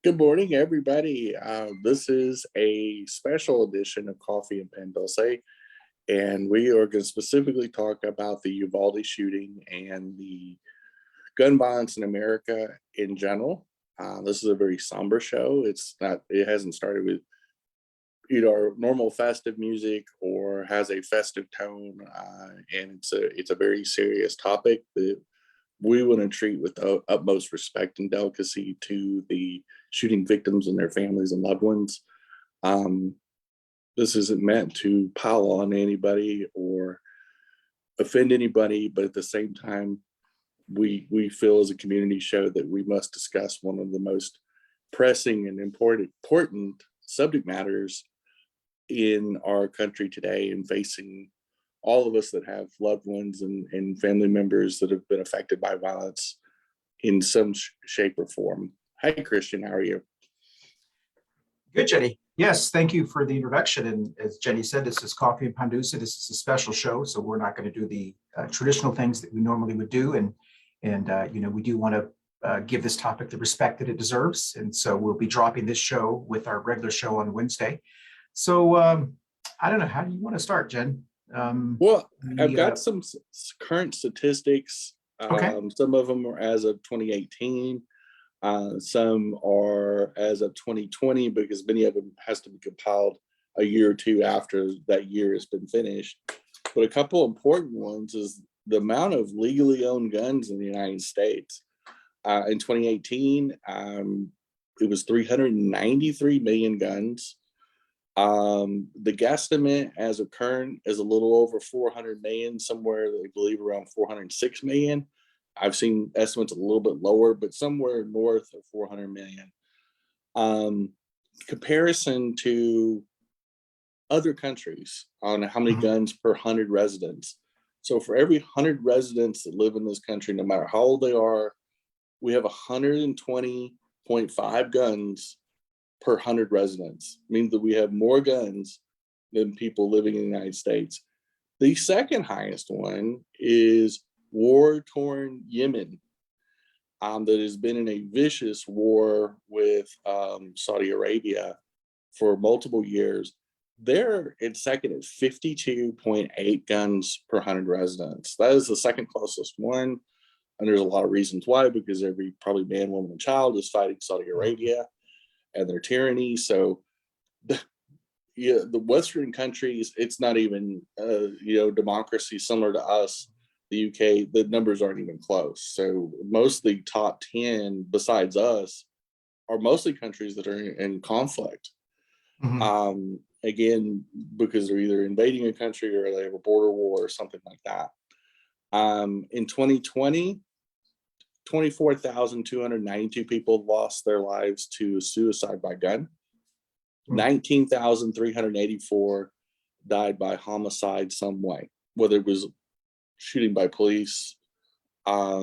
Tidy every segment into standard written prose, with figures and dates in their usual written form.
Good morning, everybody. This is a special edition of Coffee and Pen Dulce, and we are going to specifically talk about the Uvalde shooting and the gun violence in America in general. This is a very somber show. It hasn't started with our normal festive music or has a festive tone, and it's a very serious topic that we want to treat with the utmost respect and delicacy to the shooting victims and their families and loved ones. This isn't meant to pile on anybody or offend anybody, but at the same time, we feel as a community show that we must discuss one of the most pressing and important subject matters in our country today, and facing all of us that have loved ones and family members that have been affected by violence in some shape or form. Hi, Christian, how are you? Good, Jenny. Yes, thank you for the introduction. And as Jenny said, this is Coffee and Pandusa. This is a special show, so we're not going to do the traditional things that we normally would do. And we do want to give this topic the respect that it deserves. And so we'll be dropping this show with our regular show on Wednesday. So I don't know, how do you want to start, Jen? Well, I've got some current statistics. Okay. Some of them are as of 2018. Some are as of 2020, because many of them has to be compiled a year or two after that year has been finished. But a couple important ones is the amount of legally owned guns in the United States. In 2018, it was 393 million guns. The guesstimate as of current is a little over 400 million, somewhere I believe around 406 million. I've seen estimates a little bit lower, but somewhere north of 400 million. Comparison to other countries on how many guns per 100 residents. So for every 100 residents that live in this country, no matter how old they are, we have 120.5 guns per 100 residents. It means that we have more guns than people living in the United States. The second highest one is war-torn Yemen, that has been in a vicious war with Saudi Arabia for multiple years. They're in second at 52.8 guns per 100 residents. That is the second closest one, and there's a lot of reasons why, because every probably man, woman, and child is fighting Saudi Arabia and their tyranny. So the Western countries, it's not even democracy similar to us. The UK, the numbers aren't even close. So most of the top 10 besides us are mostly countries that are in conflict. Again, because they're either invading a country or they have a border war or something like that. In 2020, 24,292 people lost their lives to suicide by gun. 19,384 died by homicide some way, whether it was shooting by police, by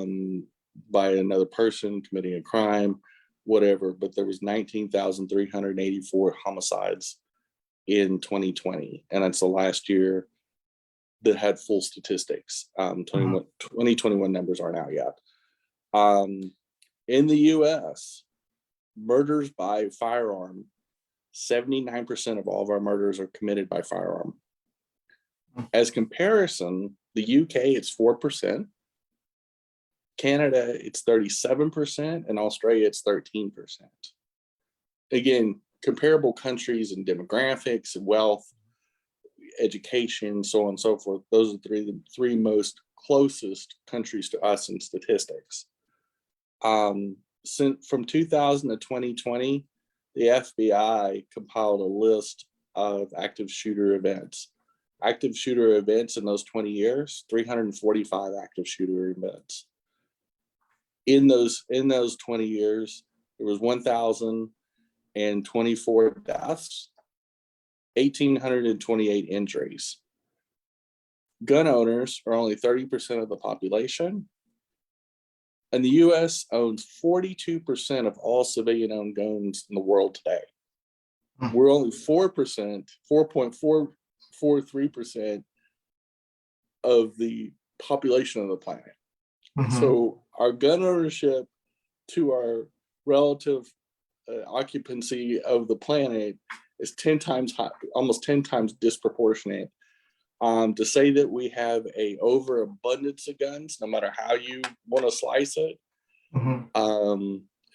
another person committing a crime, whatever. But there was 19,384 homicides in 2020, and that's the last year that had full statistics. 2021 numbers aren't out yet. In the US, murders by firearm, 79% of all of our murders are committed by firearm. As comparison, the UK, it's 4%. Canada, it's 37%, and Australia, it's 13%. Again, comparable countries and demographics, wealth, education, so on and so forth. Those are the three most closest countries to us in statistics. Since from 2000 to 2020, the FBI compiled a list of active shooter events. Active shooter events in those 20 years, 345 active shooter events. In those 20 years, there was 1,024 deaths, 1,828 injuries. Gun owners are only 30% of the population, and the US owns 42% of all civilian-owned guns in the world today. We're only 4.43% of the population of the planet. So our gun ownership to our relative occupancy of the planet is 10 times high, almost 10 times disproportionate. To say that we have a overabundance of guns, no matter how you want to slice it,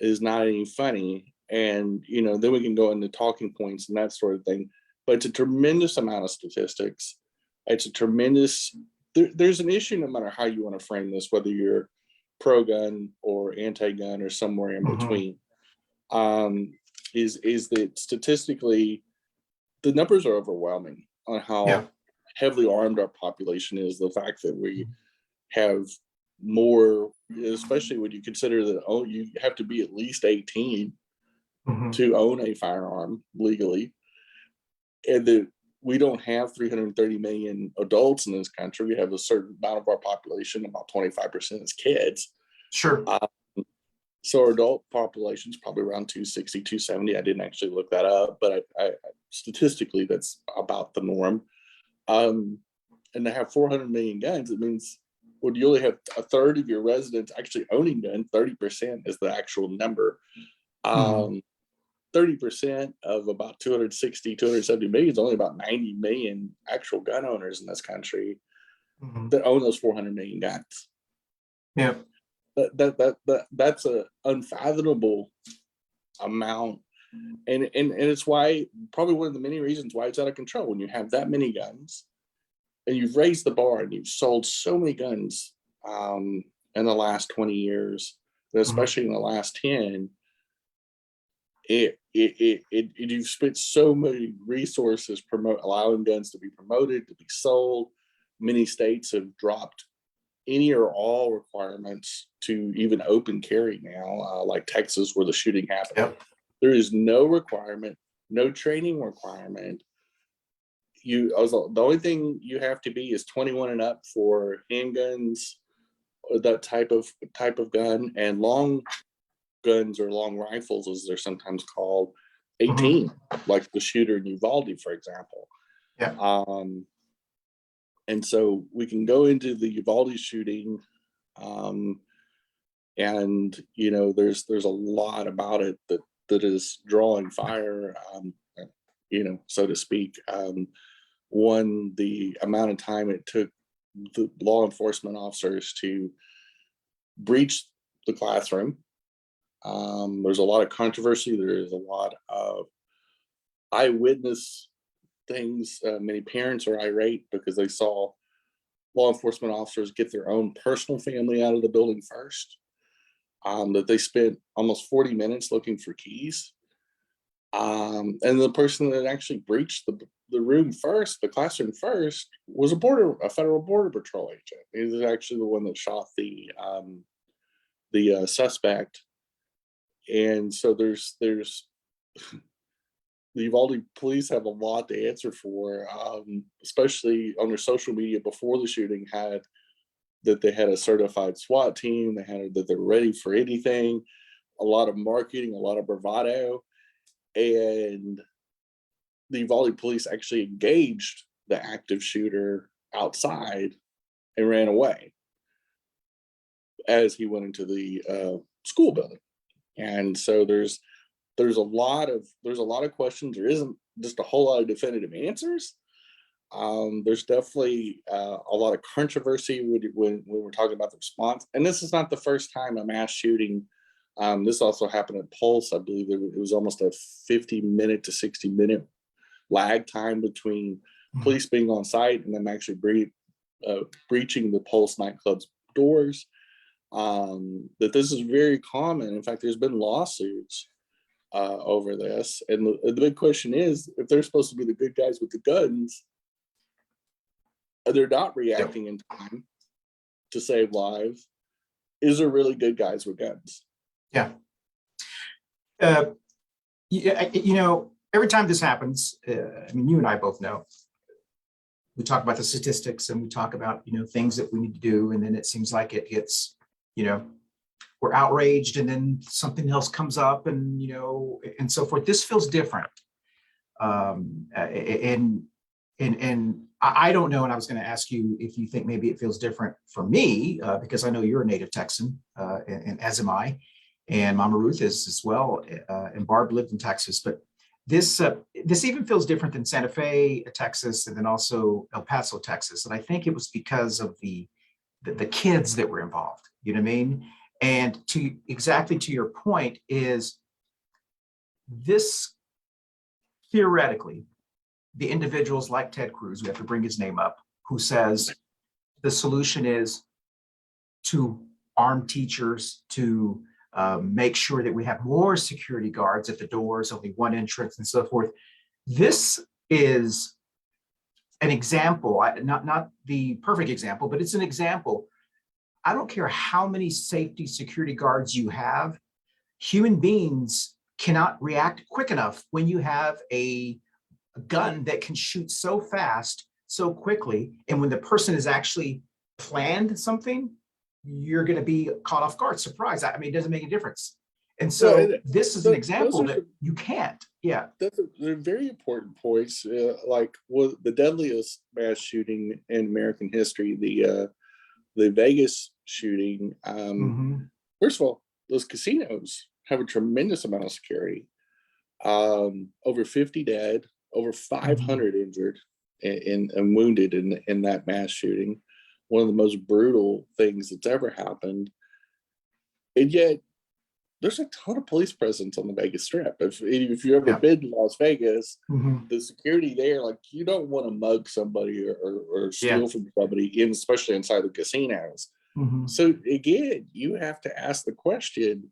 is not any funny. And, you know, then we can go into talking points and that sort of thing. But it's a tremendous amount of statistics. It's a tremendous, there's an issue no matter how you want to frame this, whether you're pro-gun or anti-gun or somewhere in between. Is that statistically, the numbers are overwhelming on how heavily armed our population is. The fact that we have more, especially when you consider that you have to be at least 18 to own a firearm legally, and that we don't have 330 million adults in this country. We have a certain amount of our population, about 25% is kids. Sure. So our adult population is probably around 260, 270. I didn't actually look that up, but I statistically, that's about the norm. And to have 400 million guns, it means when you only have a third of your residents actually owning guns, 30% is the actual number. 30% of about 260, 270 million is only about 90 million actual gun owners in this country that own those 400 million guns. Yeah. That's a unfathomable amount. And it's why, probably one of the many reasons why it's out of control. When you have that many guns and you've raised the bar and you've sold so many guns in the last 20 years, especially in the last 10, you've spent so many resources allowing guns to be promoted, to be sold. Many states have dropped any or all requirements to even open carry now, like Texas, where the shooting happened. Yep. There is no requirement, no training requirement. The only thing you have to be is 21 and up for handguns, or that type of gun, and long guns or long rifles, as they're sometimes called, 18, like the shooter in Uvalde, for example. Yeah. And so we can go into the Uvalde shooting, and you know, there's a lot about it that is drawing fire, you know, so to speak. One, the amount of time it took the law enforcement officers to breach the classroom. There's a lot of controversy. There is a lot of eyewitness things. Many parents are irate because they saw law enforcement officers get their own personal family out of the building first. That they spent almost 40 minutes looking for keys. And the person that actually breached the room first, the classroom first, was a federal border patrol agent. He was actually the one that shot the suspect. And so there's the Uvalde police have a lot to answer for, especially on their social media before the shooting they had a certified SWAT team, that they're ready for anything, a lot of marketing, a lot of bravado. And the Uvalde police actually engaged the active shooter outside and ran away as he went into the school building. And so there's a lot of questions. There isn't just a whole lot of definitive answers. There's definitely a lot of controversy when we're talking about the response. And this is not the first time a mass shooting. This also happened at Pulse. I believe it was almost a 50-minute to 60-minute lag time between police being on site and them actually breaching the Pulse nightclub's doors. That this is very common. In fact, there's been lawsuits over this. And the big question is, if they're supposed to be the good guys with the guns, they're not reacting in time to save lives. Is there really good guys with guns? Yeah. You know, every time this happens, I mean, you and I both know, we talk about the statistics and we talk about, you know, things that we need to do. And then it seems like it gets, you know, we're outraged and then something else comes up and, you know, and so forth. This feels different. And I don't know, and I was going to ask you if you think maybe it feels different for me, because I know you're a native Texan, and as am I. and Mama Ruth is as well. And Barb lived in Texas, but this even feels different than Santa Fe, Texas, and then also El Paso, Texas. And I think it was because of the kids that were involved. You know what I mean? And to exactly to your point is this theoretically, the individuals like Ted Cruz, we have to bring his name up, who says the solution is to arm teachers, to make sure that we have more security guards at the doors, only one entrance and so forth. This is an example, not the perfect example, but it's an example. I don't care how many safety security guards you have, human beings cannot react quick enough when you have a gun that can shoot so fast, so quickly. And when the person has actually planned something, you're going to be caught off guard, surprised. I mean, it doesn't make a difference. And so this is an example that you can't. Yeah. They're very important points. Like the deadliest mass shooting in American history, the Vegas shooting. First of all, those casinos have a tremendous amount of security. Over 50 dead, over 500 injured and wounded in that mass shooting. One of the most brutal things that's ever happened. And yet, there's a ton of police presence on the Vegas Strip. If you ever been to Las Vegas, the security there, like you don't want to mug somebody or steal from somebody, especially inside the casinos. So again, you have to ask the question,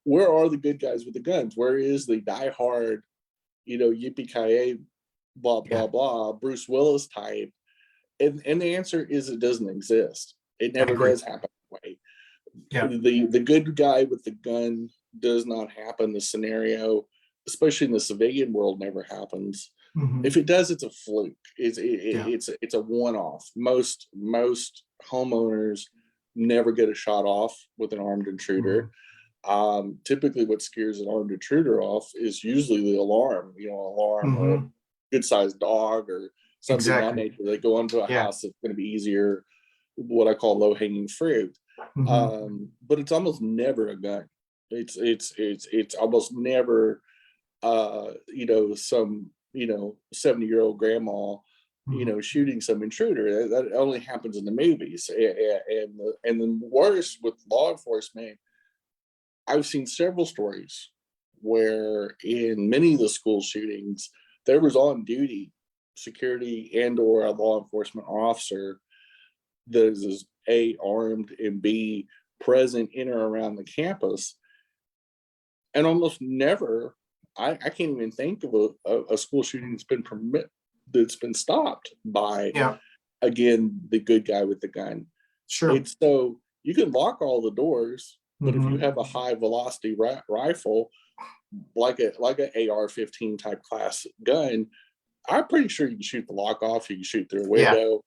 where are the good guys with the guns? Where is the diehard, yippee-ki-yay, blah, blah, blah, Bruce Willis type? And the answer is it doesn't exist. It never does happen that way. The good guy with the gun does not happen. The scenario, especially in the civilian world, never happens. If it does, it's a fluke. It's a one-off. Most homeowners never get a shot off with an armed intruder. Typically what scares an armed intruder off is usually the alarm, or a good-sized dog or something of that nature. They go into a house that's going to be easier, what I call low-hanging fruit. But it's almost never a gun. It's almost never some 70-year-old grandma shooting some intruder. That only happens in the movies. And the worst with law enforcement, I've seen several stories where in many of the school shootings, there was on duty security and or a law enforcement officer that is A, armed, and B, present in or around the campus. And almost never, I can't even think of a school shooting that's been stopped by, again, the good guy with the gun. It's so you can lock all the doors, but if you have a high velocity rifle, like an AR-15 type class gun, I'm pretty sure you can shoot the lock off. You can shoot through a window.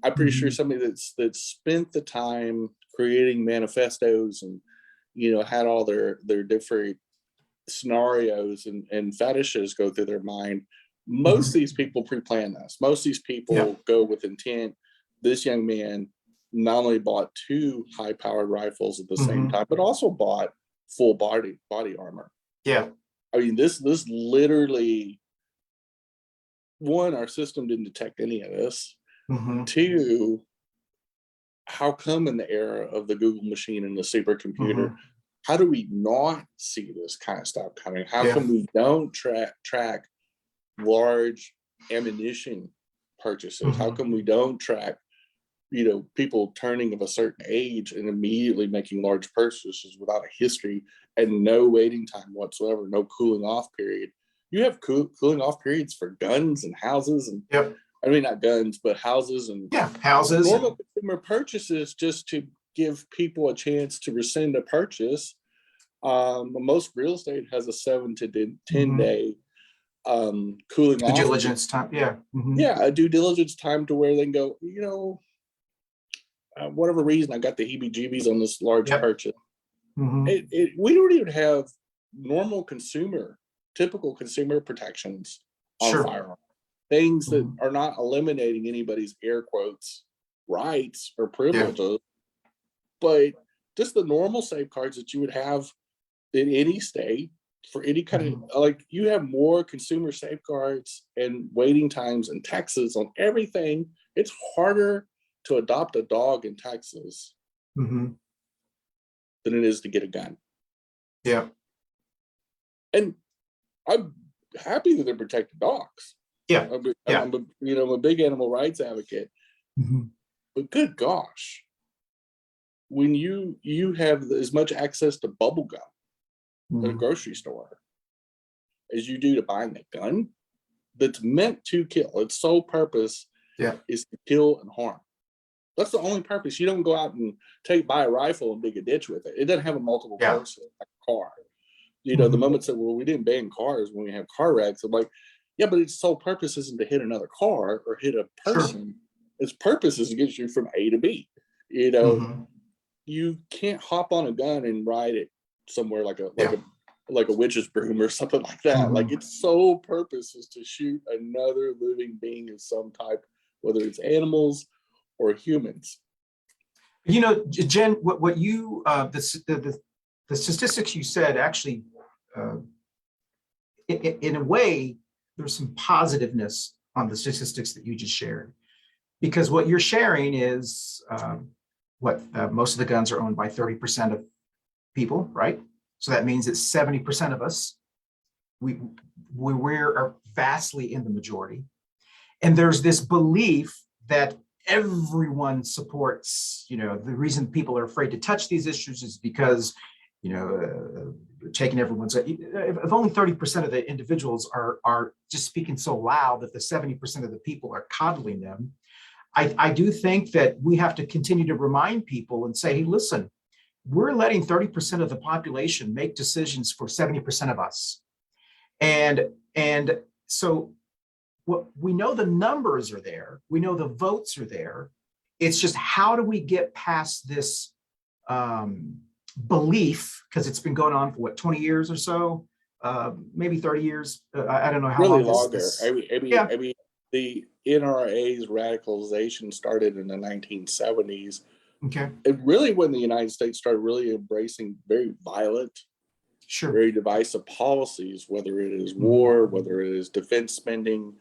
I'm pretty sure somebody that's spent the time creating manifestos and had all their different scenarios and fetishes go through their mind. Most of these people pre-plan this. Most of these people go with intent. This young man not only bought 2 high-powered rifles at the same time, but also bought full body armor. I mean, this literally, one, our system didn't detect any of this. 2, how come in the era of the Google machine and the supercomputer, how do we not see this kind of stuff coming? How come we don't track large ammunition purchases? How come we don't track, people turning of a certain age and immediately making large purchases without a history and no waiting time whatsoever, no cooling off period? You have cooling off periods for guns and houses and I mean, not guns, but houses and houses. Normal consumer purchases just to give people a chance to rescind a purchase. Most real estate has a 7 to 10 day cooling off. Due diligence time. A due diligence time to where they can go, whatever reason, I got the heebie-jeebies on this large purchase. We don't even have typical consumer protections on firearms. Things that are not eliminating anybody's air quotes rights or privileges, but just the normal safeguards that you would have in any state for any kind Mhm. of, like, you have more consumer safeguards and waiting times in Texas on everything. It's harder to adopt a dog in Texas Mhm. than it is to get a gun. Yeah. And I'm happy that they're protecting dogs. Yeah. Yeah. I'm a big animal rights advocate, Mhm. but good gosh, when you have as much access to bubble gum at a Mhm. grocery store as you do to buying a gun that's meant to kill, its sole purpose Yeah. is to kill and harm. That's the only purpose. You don't go out and buy a rifle and dig a ditch with it. It doesn't have a multiple Yeah. purpose like a car. The Mhm. moment said, well, we didn't ban cars when we have car wrecks. I'm like, yeah, but its sole purpose isn't to hit another car or hit a Sure. person. Its purpose is to get you from A to B. You know, Mhm. you can't hop on a gun and ride it somewhere Yeah. like a witch's broom or something like that. Like, Mhm. its sole purpose is to shoot another living being of some type, whether it's animals or humans. Jen, what you the statistics you said actually, uh, in a way, there's some positiveness on the statistics that you just shared, because what you're sharing is what most of the guns are owned by 30% of people, right? So that means that 70% of us, we are vastly in the majority. And there's this belief that everyone supports, the reason people are afraid to touch these issues is because, taking everyone's, if only 30% of the individuals are just speaking so loud that the 70% of the people are coddling them. I do think that we have to continue to remind people and say, hey, listen, we're letting 30% of the population make decisions for 70% of us. And so what we know, the numbers are there, we know the votes are there. It's just, how do we get past this belief, because it's been going on for what, 20 years or so, maybe 30 years. I don't know how Really long longer. this yeah. The NRA's radicalization started in the 1970s. Okay. And really, when the United States started really embracing very violent, Sure. very divisive policies, whether it is Mhm. war, whether it is defense spending,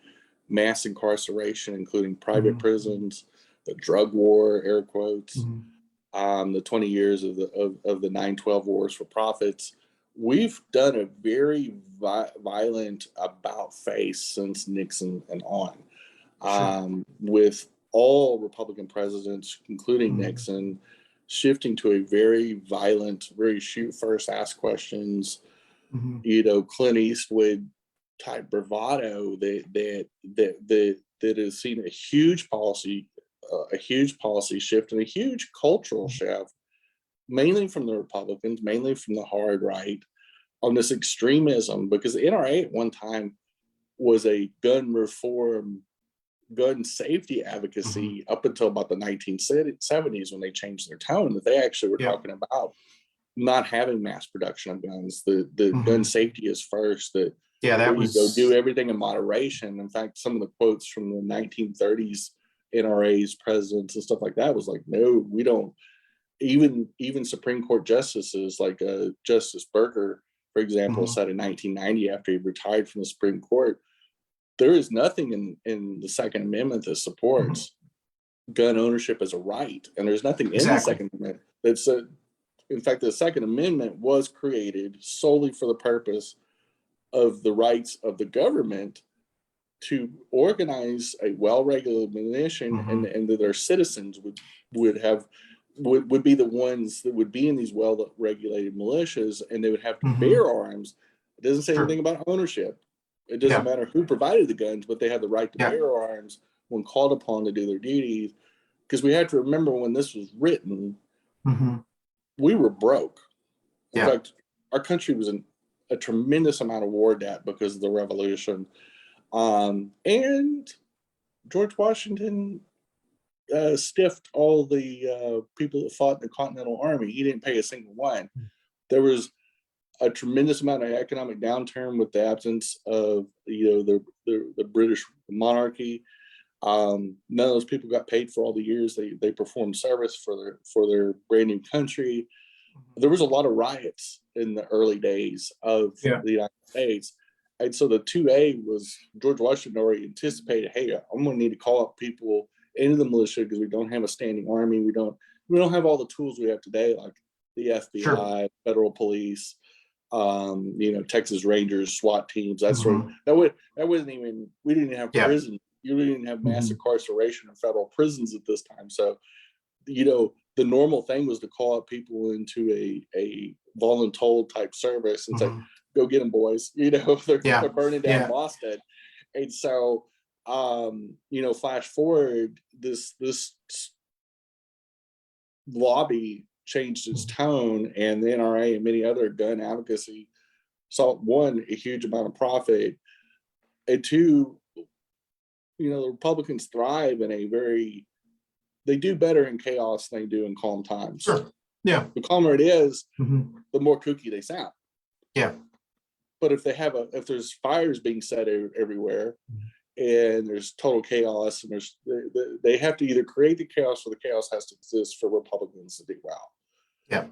mass incarceration, including private Mhm. prisons, the drug war, air quotes, Mhm. the 20 years of the 9/12 wars for profits. We've done a very violent about face since Nixon and on, Sure. with all Republican presidents, including Mhm. Nixon, shifting to a very violent, very shoot first, ask questions, Mhm. Clint Eastwood type bravado that has seen a huge policy shift and a huge cultural shift, mainly from the Republicans, mainly from the hard right, on this extremism. Because the NRA at one time was a gun reform, gun safety Mhm. advocacy up until about the 1970s, when they changed their tone, that they actually were Yeah. talking about not having mass production of guns. The gun Mhm. safety is first, that Yeah, that do was everything in moderation. In fact, some of the quotes from the 1930s NRA's presidents and stuff like that was like, no, we don't. Even Supreme Court justices like Justice Burger, for example, mhm. said in 1990, after he retired from the Supreme Court, there is nothing in the Second Amendment that Mhm. supports gun ownership as a right, and there's nothing in the Exactly. Second Amendment that said. In fact, the Second Amendment was created solely for the purpose of the rights of the government to organize a well-regulated militia, Mhm. and that their citizens would have would be the ones that would be in these well-regulated militias, and they would have to Mhm. bear arms. It doesn't say Sure. anything about ownership. It doesn't Yeah. matter who provided the guns, but they have the right to Yeah. bear arms when called upon to do their duties. Because we have to remember, when this was written, Mhm. we were broke. In Yeah. fact, our country was in a tremendous amount of war debt because of the revolution. And George Washington stiffed all the people that fought in the Continental Army. He didn't pay a single one. There was a tremendous amount of economic downturn with the absence of the British monarchy. None of those people got paid for all the years they performed service for their brand new country. there was a lot of riots in the early days of the United States. And so the 2A was George Washington already anticipated, hey, I'm going to need to call up people into the militia because we don't have a standing army. We don't have all the tools we have today, like the FBI, federal police, Texas Rangers, SWAT teams. That sort of that wasn't even. We didn't even have prison. You didn't even have mass incarceration in federal prisons at this time. So, the normal thing was to call up people into a voluntold type service and say, go get them, boys. They're burning down Boston. And so, flash forward, this lobby changed its tone, and the NRA and many other gun advocacy saw, one, a huge amount of profit, and two, the Republicans thrive in they do better in chaos than they do in calm times. Sure. Yeah. The calmer it is, the more kooky they sound. Yeah. But if there's fires being set everywhere, and there's total chaos, and they have to either create the chaos, or the chaos has to exist for Republicans to do well. Yeah.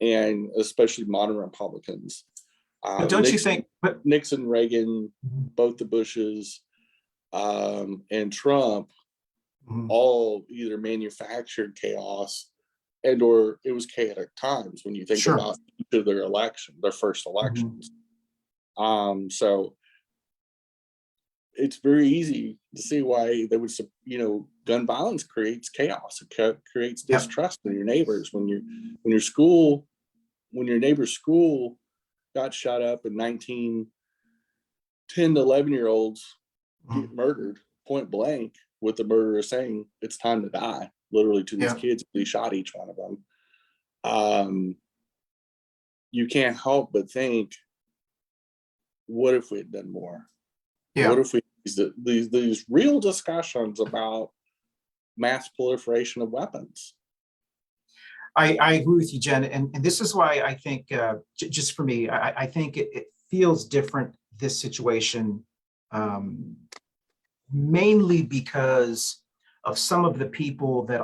And especially modern Republicans. But don't you think? But Nixon, Reagan, both the Bushes, and Trump, all either manufactured chaos or it was chaotic times when you think about each of their first elections. So it's very easy to see why they would, gun violence creates chaos. It creates distrust in your neighbors. When your neighbor's school got shot up and 10 to 11-year-olds get murdered point blank, with the murderer saying it's time to die, literally, to these kids. He shot each one of them. You can't help but think, what if we had done more? What if these real discussions about mass proliferation of weapons? I agree with you, Jen, and this is why I think, just for me, I think it feels different, this situation, mainly because of some of the people that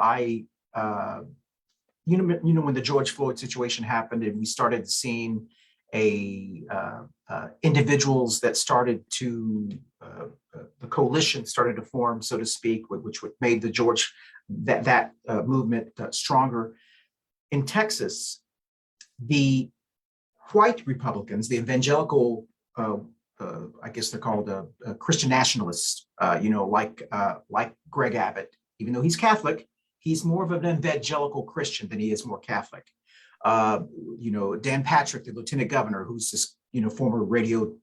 when the George Floyd situation happened, and we started seeing individuals that started to the coalition started to form, so to speak, which made the that movement stronger. In Texas, the white Republicans, the evangelical, I guess they're called Christian nationalists, like Greg Abbott, even though he's Catholic, he's more of an evangelical Christian than he is more Catholic. Dan Patrick, the lieutenant governor, who's this, former radio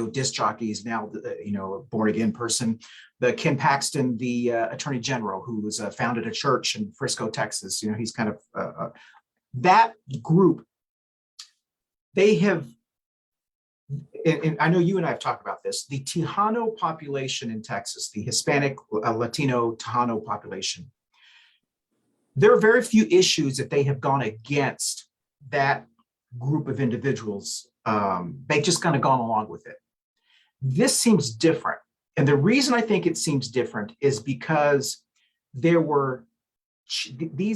disc jockey, is now, a born again person. The Ken Paxton, the attorney general, who was founded a church in Frisco, Texas. He's kind of that group. They have, and I know you and I have talked about this, the Tejano population in Texas, the Hispanic, Latino Tejano population. There are very few issues that they have gone against that group of individuals. They've just kind of gone along with it. This seems different. And the reason I think it seems different is because these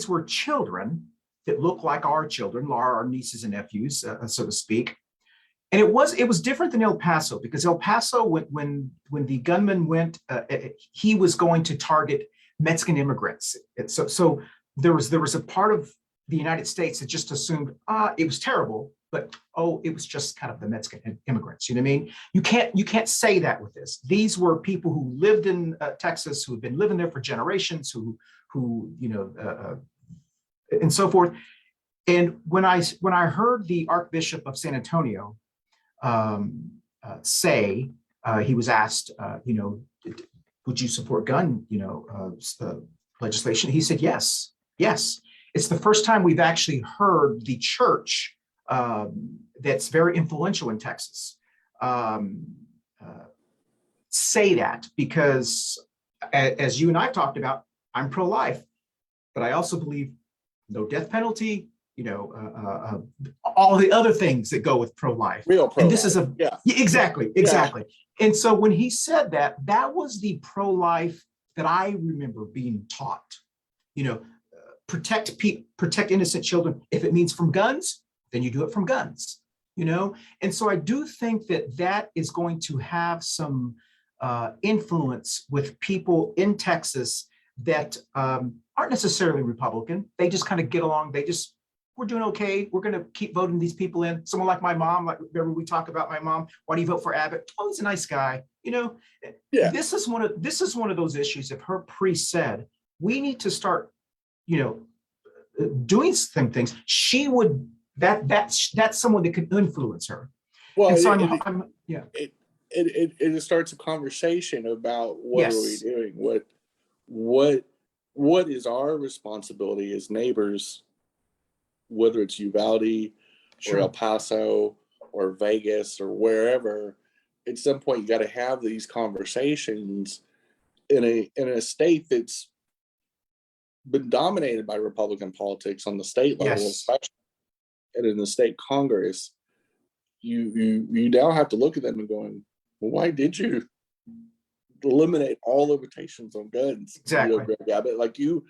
were children that look like our children, our nieces and nephews, so to speak. And it was different than El Paso, because El Paso, when the gunman went, he was going to target Mexican immigrants. So there was a part of the United States that just assumed, it was terrible, but it was just kind of the Mexican immigrants. You know what I mean? You can't say that with this. These were people who lived in Texas, who had been living there for generations, who and so forth. And when I heard the Archbishop of San Antonio say, he was asked, would you support gun, legislation? He said, yes. It's the first time we've actually heard the church that's very influential in Texas say that, because as you and I talked about, I'm pro-life, but I also believe no death penalty, all the other things that go with pro-life. Real pro-life. And this is exactly. Yeah. And so when he said that, that was the pro-life that I remember being taught. protect innocent children. If it means from guns, then you do it from guns, you know? And so I do think that that is going to have some influence with people in Texas that aren't necessarily Republican. They just kind of get along. We're doing okay. We're going to keep voting these people in. Someone like my mom, like remember we talk about my mom. Why do you vote for Abbott? Oh, he's a nice guy. You know, Yeah. This is one of those issues. If her priest said we need to start, you know, doing some things, she would. That's someone that could influence her. Well, and so it starts a conversation about what Yes. are we doing? What is our responsibility as neighbors, whether it's Uvalde Sure. or El Paso or Vegas or wherever. At some point, you got to have these conversations in a state that's been dominated by Republican politics on the state level, Yes. especially, and in the state Congress. You now have to look at them and going, well, why did you eliminate all limitations on guns? Exactly. You know, Greg Abbott, like you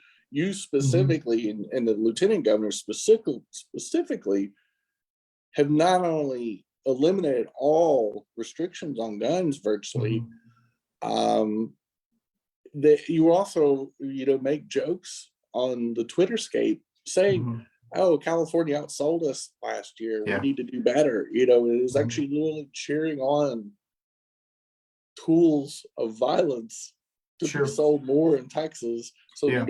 specifically, and the lieutenant governor specifically have not only eliminated all restrictions on guns virtually, that you also, you know, make jokes on the Twitterscape saying, oh, California outsold us last year. Yeah. We need to do better. You know, it is actually literally cheering on tools of violence to Sure. be sold more in Texas, so Yeah.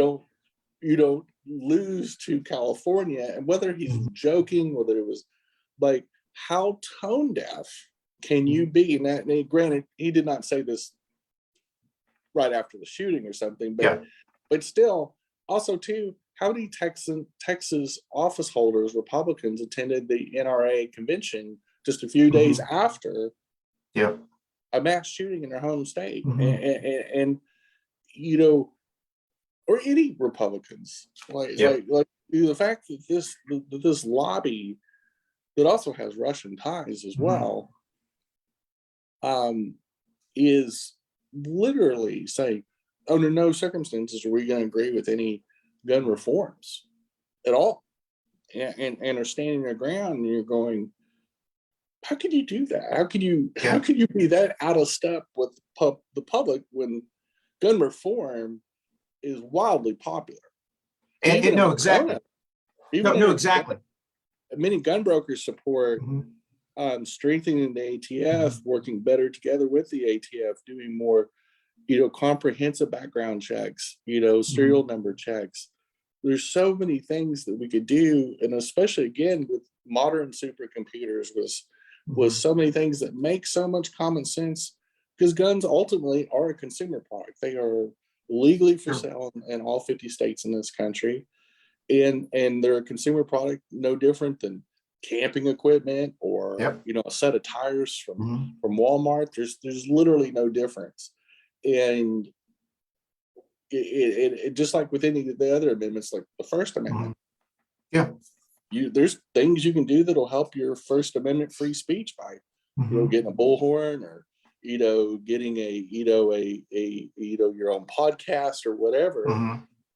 you don't lose to California. And whether he's joking, whether it was like, how tone deaf can you be? And that, and granted, he did not say this right after the shooting or something, but still, also too, how many Texas office holders, Republicans, attended the NRA convention just a few days after a mass shooting in their home state? And you know, or any Republicans, like the fact that this lobby that also has Russian ties as well, is literally saying, under no circumstances are we going to agree with any gun reforms at all, and are standing their ground. And you're going, how could you do that? How could you be that out of step with the public when gun reform is wildly popular? And no, exactly. Exactly. Many gun brokers support strengthening the ATF, working better together with the ATF, doing more, you know, comprehensive background checks, you know, serial number checks. There's so many things that we could do, and especially again with modern supercomputers, with so many things that make so much common sense, because guns ultimately are a consumer product. They are legally for sale in all 50 states in this country, and they're a consumer product no different than camping equipment or you know, a set of tires from Walmart. There's literally no difference. And it just like with any of the other amendments, like the First Amendment, there's things you can do that'll help your First Amendment free speech by, you know, getting a bullhorn, or, you know, getting your own podcast or whatever.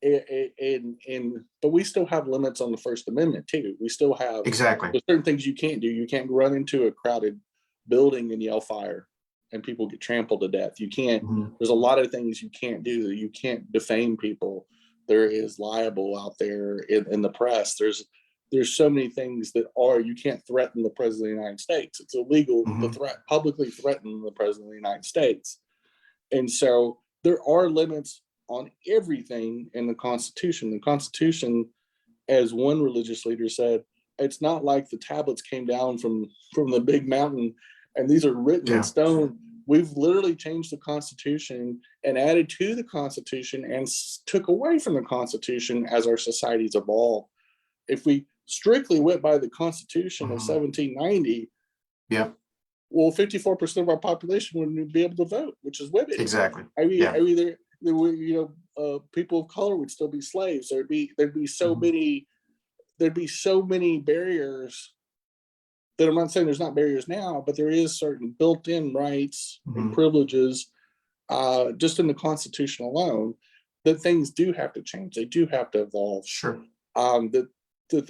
But we still have limits on the First Amendment too. We still have there's certain things you can't do. You can't run into a crowded building and yell fire and people get trampled to death. You can't, there's a lot of things you can't do. You can't defame people. There is libel out there in the press. There's so many things that you can't threaten the president of the United States. It's illegal to publicly threaten the president of the United States. And so there are limits on everything in the Constitution. The Constitution, as one religious leader said, it's not like the tablets came down from the big mountain and these are written in stone. We've literally changed the Constitution and added to the Constitution and took away from the Constitution as our societies evolve. If we strictly went by the Constitution of 1790, well, 54% of our population wouldn't be able to vote, which is women. Exactly. I mean, there were, you know, people of color would still be slaves. There'd be so many barriers. That I'm not saying there's not barriers now, but there is certain built-in rights and privileges just in the Constitution alone that things do have to change. They do have to evolve. Sure. The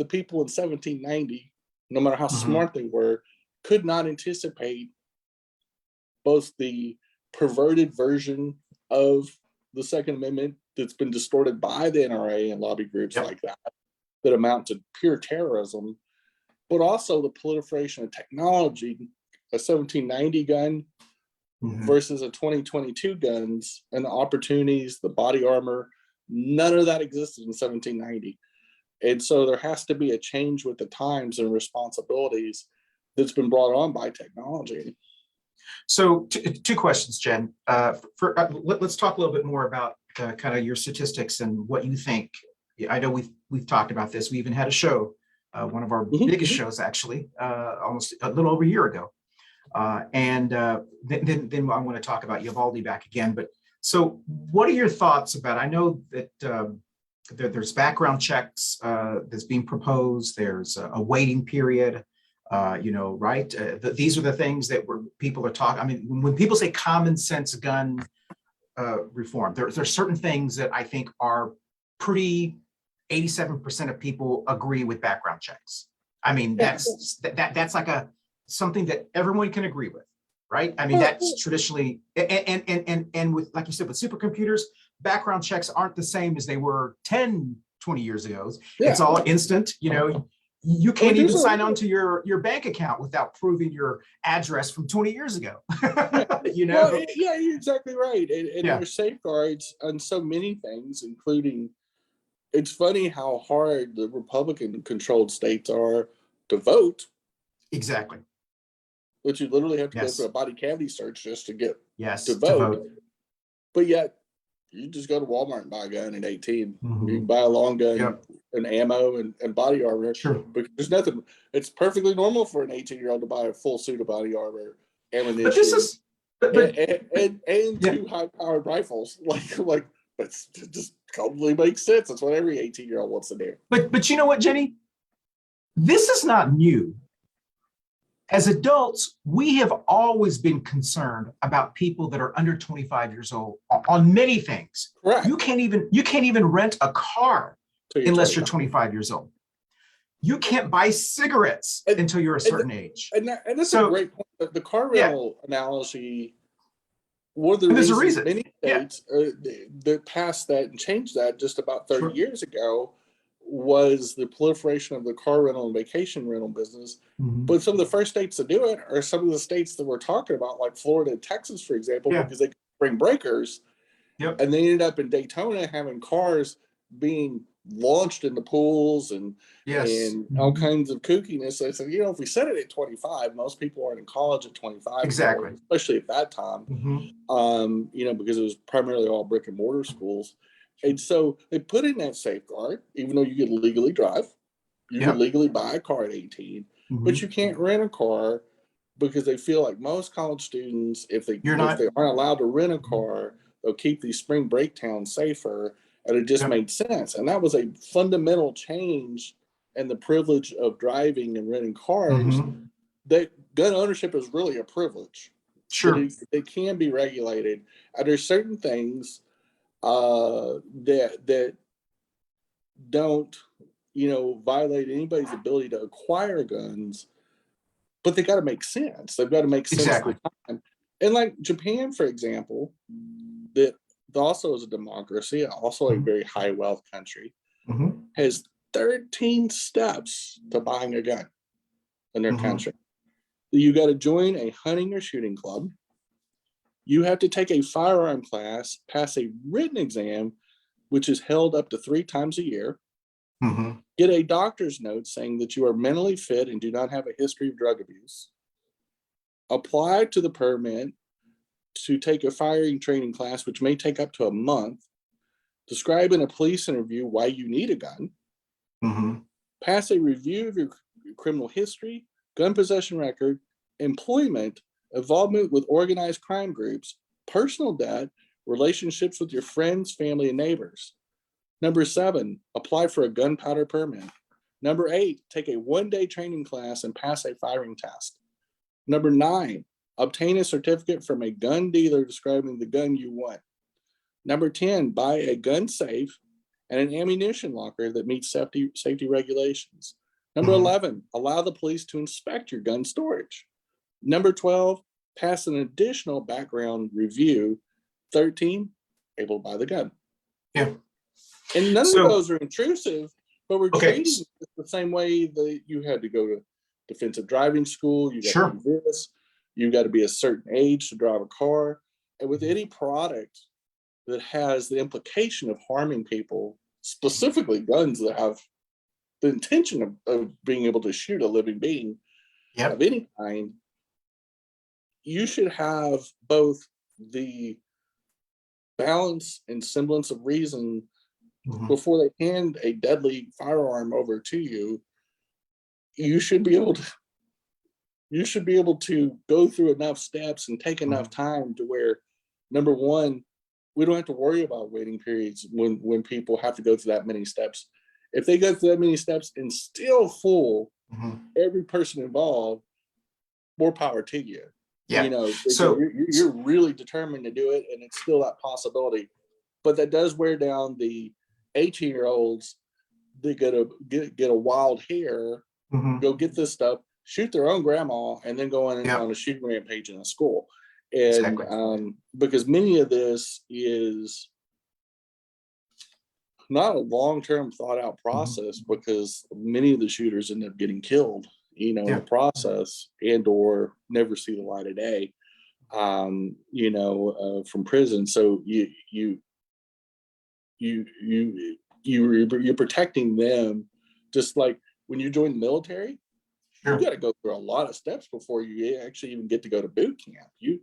people in 1790, no matter how smart they were, could not anticipate both the perverted version of the Second Amendment that's been distorted by the NRA and lobby groups like that amount to pure terrorism, but also the proliferation of technology. A 1790 gun versus a 2022 guns, and the opportunities, the body armor, none of that existed in 1790. And so there has to be a change with the times and responsibilities that's been brought on by technology. So two questions, Jen. Let's talk a little bit more about kind of your statistics and what you think. I know we've talked about this. We even had a show, one of our biggest shows actually, almost a little over a year ago. Then I want to talk about Uvalde back again. But so what are your thoughts about, I know that there's background checks that's being proposed. There's a waiting period, right? These are the things that people are talking. I mean, when people say common sense gun reform, there's certain things that I think are pretty, 87% of people agree with background checks. I mean, that's like something that everyone can agree with, right? I mean, that's traditionally, and with, like you said, with supercomputers, background checks aren't the same as they were 10, 20 years ago. It's all instant, you can't even sign on to your bank account without proving your address from 20 years ago. Well, yeah, you're exactly right. And there are safeguards on so many things, including, it's funny how hard the Republican controlled states are to vote. Exactly. But you literally have to go through a body cavity search just to get to to vote. But yet you just go to Walmart and buy a gun at 18. You can buy a long gun and ammo and body armor. Sure. But there's nothing. It's perfectly normal for an 18-year-old to buy a full suit of body armor, ammunition, but this is and two high-powered rifles. Like that's just totally makes sense. That's what every 18-year-old wants to do. But you know what, Jenny? This is not new. As adults, we have always been concerned about people that are under 25 years old on many things. Correct. You can't even rent a car unless you're 25 years old. You can't buy cigarettes until you're a certain age. And that's a great point. The car rental analogy, one of the reasons many states that passed that and changed that just about 30 years ago was the proliferation of the car rental and vacation rental business. But some of the first states to do it are some of the states that we're talking about, like Florida and Texas, for example, because they could bring breakers. And they ended up in Daytona having cars being launched into pools and all kinds of kookiness. So I said, if we set it at 25, most people aren't in college at 25. Exactly. Especially at that time, because it was primarily all brick and mortar schools. And so they put in that safeguard, even though you could legally drive, you could legally buy a car at 18, but you can't rent a car because they feel like most college students, if they aren't allowed to rent a car, they'll keep these spring break towns safer. And it just made sense. And that was a fundamental change in the privilege of driving and renting cars. That gun ownership is really a privilege. Sure. It can be regulated. And there's certain things that don't violate anybody's ability to acquire guns, but they got to make sense. They've got to make sense at the time. And like Japan, for example, that also is a democracy, also a very high wealth country, has 13 steps to buying a gun in their country. You got to join a hunting or shooting club. You have to take a firearm class, pass a written exam, which is held up to 3 times a year. Get a doctor's note saying that you are mentally fit and do not have a history of drug abuse. Apply to the permit to take a firing training class, which may take up to a month. Describe in a police interview why you need a gun. Pass a review of your criminal history, gun possession record, employment, involvement with organized crime groups, personal debt, relationships with your friends, family, and neighbors. Number 7, apply for a gunpowder permit. Number 8, take a 1-day training class and pass a firing test. Number 9, obtain a certificate from a gun dealer describing the gun you want. Number 10, buy a gun safe and an ammunition locker that meets safety regulations. Number 11, allow the police to inspect your gun storage. Number 12, pass an additional background review. 13, able to buy the gun. Yeah. And none of those are intrusive, but we're Okay. treating it the same way that you had to go to defensive driving school. You got Sure. to do this. You got to be a certain age to drive a car. And with any product that has the implication of harming people, specifically guns that have the intention of being able to shoot a living being of any kind, you should have both the balance and semblance of reason before they hand a deadly firearm over to you. You should be able to go through enough steps and take enough time to where, number one, we don't have to worry about waiting periods when people have to go through that many steps. If they go through that many steps and still fool every person involved, more power to you. Yeah. You know, So you're really determined to do it, and it's still that possibility. But that does wear down the 18-year-olds that get a wild hair, go get this stuff, shoot their own grandma, and then go on a shooting rampage in a school. And because many of this is not a long-term thought out process, because many of the shooters end up getting killed, in the process, and or never see the light of day, from prison. So you're protecting them, just like when you join the military. You got to go through a lot of steps before you actually even get to go to boot camp. You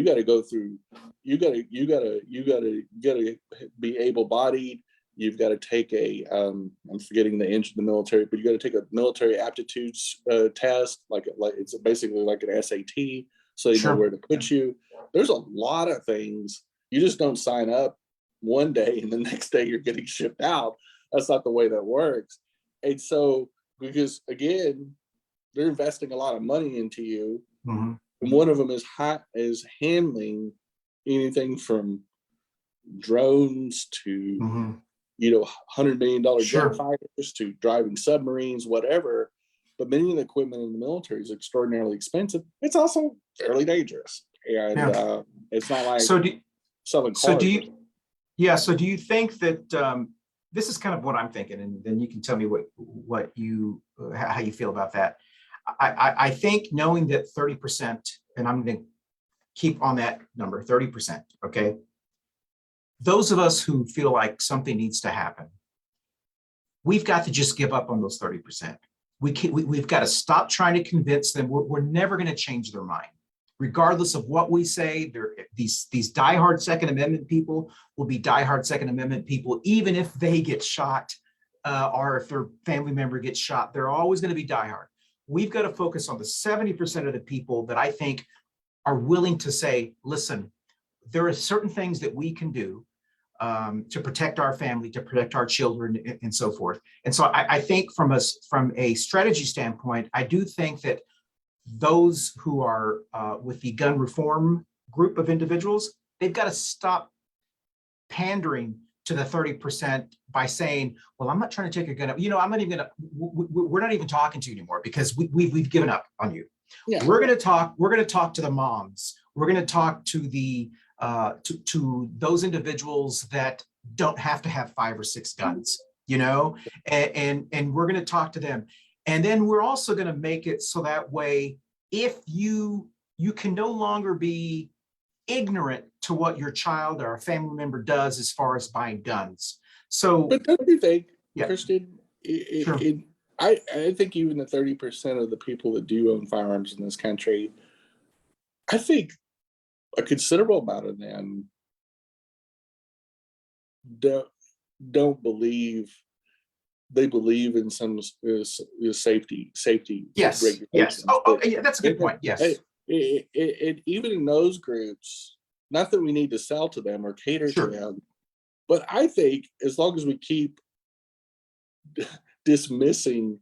got to go through. You got to be able-bodied. You've got to take a. I'm forgetting the military, but you got to take a military aptitudes test, like it's basically like an SAT, so they know where to put you. There's a lot of things. You just don't sign up one day and the next day you're getting shipped out. That's not the way that works. And so, because again, they're investing a lot of money into you. And one of them is handling anything from drones to, $100 million jet fighters to driving submarines, whatever. But many of the equipment in the military is extraordinarily expensive. It's also fairly dangerous. And it's not like selling cars. So do you think that this is kind of what I'm thinking, and then you can tell me how you feel about that. I think knowing that 30%, and I'm going to keep on that number, 30%, okay? Those of us who feel like something needs to happen, we've got to just give up on those 30%. We've got to stop trying to convince them. We're never going to change their mind. Regardless of what we say, these diehard Second Amendment people will be diehard Second Amendment people, even if they get shot or if their family member gets shot. They're always going to be diehard. We've got to focus on the 70% of the people that I think are willing to say, listen, there are certain things that we can do to protect our family, to protect our children, and so forth. And so I think from a strategy standpoint, I do think that those who are with the gun reform group of individuals, they've got to stop pandering to the 30% by saying, well, I'm not trying to take a gun up. I'm not even we're not even talking to you anymore because we've given up on you. Yeah. We're going to talk to the moms. We're going to talk to the to those individuals that don't have to have 5 or 6 guns, and we're going to talk to them. And then we're also going to make it so that way, if you can no longer be ignorant to what your child or a family member does as far as buying guns. So, but don't you think, Christian, I think even the 30% of the people that do own firearms in this country, I think a considerable amount of them don't believe. They believe in some safety. Yes. Regulations. Yes. Oh, yeah, that's a good point. Yes. Even in those groups, not that we need to sell to them or cater to them, but I think as long as we keep dismissing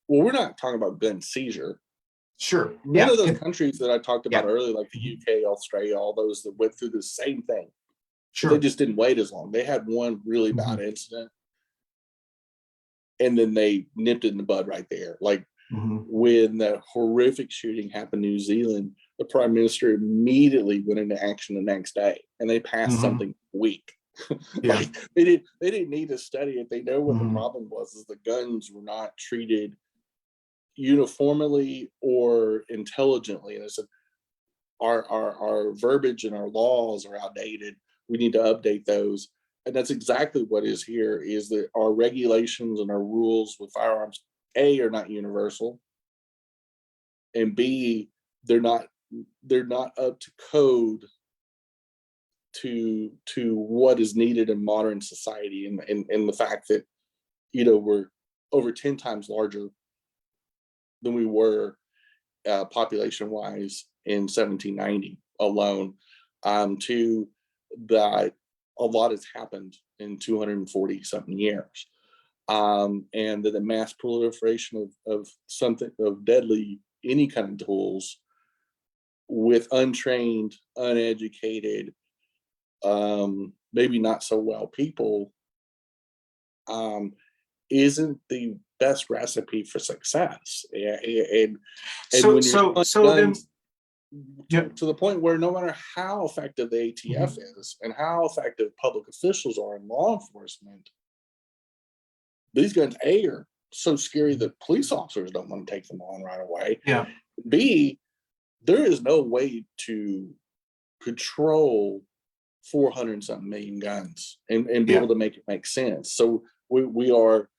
we're not talking about gun seizure. Sure. None of those countries that I talked about earlier, like the UK, Australia, all those that went through the same thing. but they Sure. just didn't wait as long. They had one really bad incident, and then they nipped it in the bud right there. Like when the horrific shooting happened in New Zealand, the prime minister immediately went into action the next day, and they passed something weak. Yeah. Like they didn't need to study it. They know what the problem was, is the guns were not treated uniformly or intelligently. And I said, our verbiage and our laws are outdated. We need to update those. And that's exactly what is here, is that our regulations and our rules with firearms, A, are not universal, and B, they're not up to code to what is needed in modern society, and the fact that, we're over 10 times larger than we were population wise in 1790 alone. To that, a lot has happened in 240 something years. And that the mass proliferation of something, of deadly, any kind of tools, with untrained, uneducated, maybe not so well people, isn't the best recipe for success. And So when you're then, to the point where no matter how effective the ATF is and how effective public officials are in law enforcement, these guns, A, are so scary that police officers don't want to take them on right away. yeah, B, there is no way to control 400 something million guns and be able to make it make sense. So we are,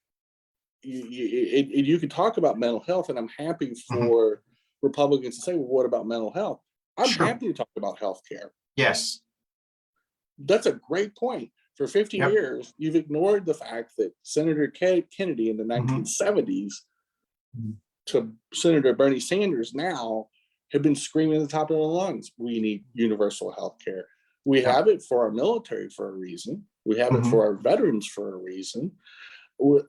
you can talk about mental health, and I'm happy for Republicans to say, well, what about mental health? I'm happy to talk about healthcare. Yes. That's a great point. For 50 years, you've ignored the fact that Senator Kennedy in the 1970s to Senator Bernie Sanders now have been screaming at the top of their lungs, we need universal health care. We have it for our military for a reason. We have it for our veterans for a reason.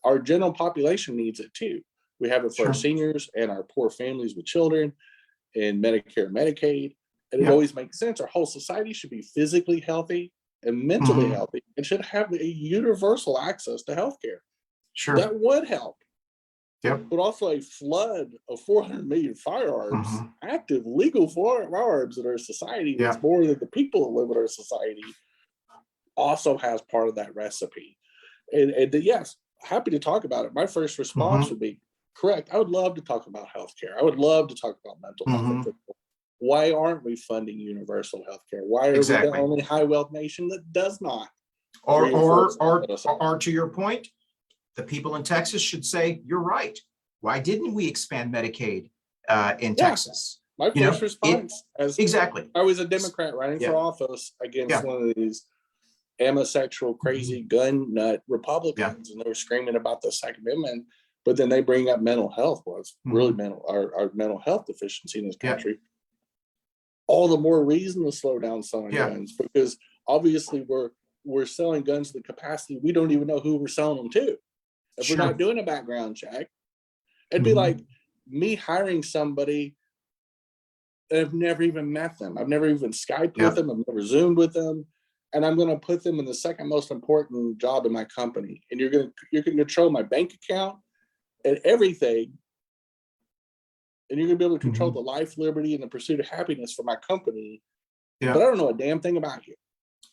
Our general population needs it too. We have it for our seniors and our poor families with children and Medicare and Medicaid. And it always makes sense. Our whole society should be physically healthy and mentally healthy, and should have a universal access to healthcare. Sure. That would help. Yep. But also a flood of 400 million firearms, active legal firearms in our society, that's more than the people that live in our society, also has part of that recipe. And yes, happy to talk about it. My first response would be, correct, I would love to talk about healthcare. I would love to talk about mental health. Why aren't we funding universal healthcare? Why are we the only high wealth nation that does not? Or to your point, the people in Texas should say, you're right. Why didn't we expand Medicaid in Texas? My first response, I was a Democrat running for office against one of these homosexual, crazy gun nut Republicans, and they were screaming about the Second Amendment, but then they bring up mental health. Well, it's really our mental health deficiency in this country. All the more reason to slow down selling guns, because obviously we're selling guns to the capacity we don't even know who we're selling them to. If we're not doing a background check, it'd be like me hiring somebody and I've never even met them. I've never even Skyped with them. I've never Zoomed with them. And I'm going to put them in the second most important job in my company. And you're going to control my bank account and everything. And you're going to be able to control the life, liberty, and the pursuit of happiness for my company. But I don't know a damn thing about you.